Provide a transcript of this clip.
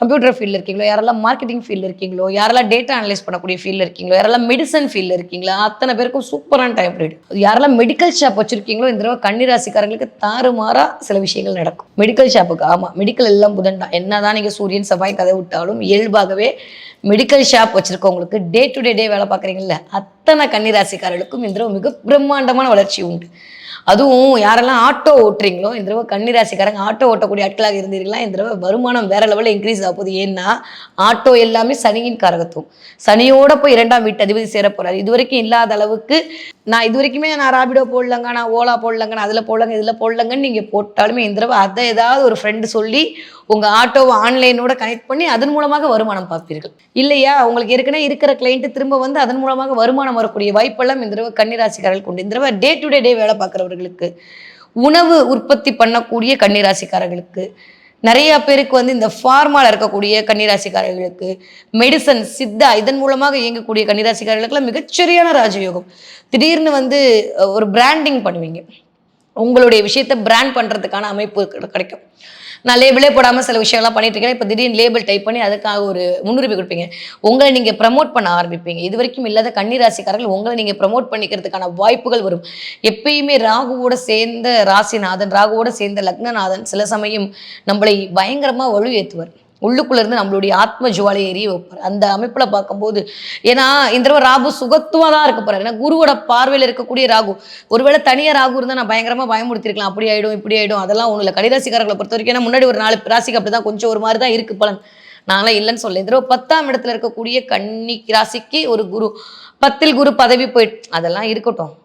Computer ஃபீல்டில் இருக்கீங்களோ, யாரெல்லாம் மார்க்கெட்டிங் ஃபீல்டில் இருக்கீங்களோ, யாரெல்லாம் டேட்டா அனலைஸ் பண்ணக்கூடிய ஃபீல்டில் இருக்கீங்களோ, யாரெல்லாம் மெடிசன் ஃபீல்டில் இருக்கீங்களா, அத்தனை பேருக்கும் சூப்பரான டைம் பீரியட். யாரெல்லாம் மெடிக்கல் ஷாப் வச்சிருக்கீங்களோ, இந்த தடவை கன்னி ராசிக்காரங்களுக்கு தாறுமாறா சில விஷயங்கள் நடக்கும். மெடிக்கல் ஷாப்புக்கு ஆமாம், மெடிக்கல் எல்லாம் புதன் தான். என்னதான் நீங்கள் சூரியன் செவ்வாய் கதை விட்டாலும் இயல்பாகவே மெடிக்கல் ஷாப் வச்சிருக்கவங்களுக்கு டே வேலை பார்க்குறீங்கல்ல, அத்தனை கன்னி ராசிக்காரர்களுக்கும் இந்த தடவை மிக பிரம்மாண்டமான வளர்ச்சி உண்டு. அதுவும் யாரெல்லாம் ஆட்டோ ஓட்டுறீங்களோ, இந்த தடவை கன்னி ராசிக்காரங்க ஆட்டோ ஓட்டக்கூடிய ஆட்களாக இருந்தீர்களா, இந்த தடவை வருமானம் வேற லெவலில் இன்க்ரீஸ் ஆக போகுது. ஏன்னா ஆட்டோ எல்லாமே சனியின் காரகத்துவம். சனியோட போய் 2ஆம் வீட்டு அதிபதி சேர போறாரு. இது வரைக்கும் இல்லாத அளவுக்கு இது வரைக்குமே நான் ராபிடோ போடலங்க, நான் ஓலா போடலங்க, நான் அதில் போடலங்க, இதில் போடலங்கன்னு நீங்கள் போட்டாலுமே இந்த தடவை அதை ஏதாவது ஒரு ஃப்ரெண்டு சொல்லி உங்கள் ஆட்டோவை ஆன்லைனோட கனெக்ட் பண்ணி அதன் மூலமாக வருமானம் பார்ப்பீர்கள். இல்லையா, உங்களுக்கு ஏற்கனவே இருக்கிற கிளைண்ட்டு திரும்ப வந்து அதன் மூலமாக வருமானம் வரக்கூடிய வாய்ப்பெல்லாம் இந்த தடவை கன்னிராசிக்காரர்களுக்கு உண்டு. இந்த தடவை டே வேலை பார்க்குறவர்களுக்கு, உணவு உற்பத்தி பண்ணக்கூடிய கன்னிராசிக்காரர்களுக்கு, நிறைய பேருக்கு வந்து இந்த ஃபார்மால இருக்கக்கூடிய கன்னிராசிக்காரர்களுக்கு, மெடிசன் சித்தா இதன் மூலமாக இயங்கக்கூடிய கன்னிராசிக்காரர்களுக்கெல்லாம் மிகச்சரியான ராஜயோகம். திடீர்னு வந்து ஒரு பிராண்டிங் பண்ணுவீங்க. உங்களுடைய விஷயத்தை பிராண்ட் பண்ணுறதுக்கான அமைப்பு கிடைக்கும். நான் லேபிளே போடாமல் சில விஷயம்லாம் பண்ணிட்டு இருக்கேன். இப்போ திடீர்னு லேபிள் டைப் பண்ணி அதுக்காக ஒரு முன்னுரிமை கொடுப்பீங்க. உங்களை நீங்கள் ப்ரமோட் பண்ண ஆரம்பிப்பீங்க. இது வரைக்கும் இல்லாத கன்னிராசிக்காரர்கள் உங்களை நீங்கள் ப்ரமோட் பண்ணிக்கிறதுக்கான வாய்ப்புகள் வரும். எப்பயுமே ராகுவோட சேர்ந்த ராசிநாதன், ராகுவோட சேர்ந்த லக்னநாதன் சில சமயம் நம்மளை பயங்கரமாக வலுவேற்றுவார். உள்ளுக்குள்ள இருந்து நம்மளுடைய ஆத்ம ஜுவாலை எரிய வைப்பார். அந்த அமைப்புல பார்க்கும்போது, ஏன்னா இந்த தடவை ராகு சுகத்துவா தான் இருக்க போறாரு. ஏன்னா குருவோட பார்வையில் இருக்கக்கூடிய ராகு. ஒருவேளை தனியா ராகு இருந்தால் நான் பயங்கரமா பயமுறுத்திருக்கலாம். அப்படி ஆயிடும் இப்படி ஆயிடும் அதெல்லாம் ஒன்றும் இல்லை. கன்னிராசிக்காரர்களை பொறுத்த வரைக்கும் ஏன்னா முன்னாடி ஒரு 4 ராசிக்கு அப்படிதான் கொஞ்சம் ஒரு மாதிரி தான் இருக்கு பலன். நாங்களாம் இல்லைன்னு சொல்ல. இந்த தடவை 10ஆம் இடத்துல இருக்கக்கூடிய கன்னி ராசிக்கு ஒரு குரு, 10ல் குரு பதவி போயிட்டு அதெல்லாம் இருக்கட்டும்.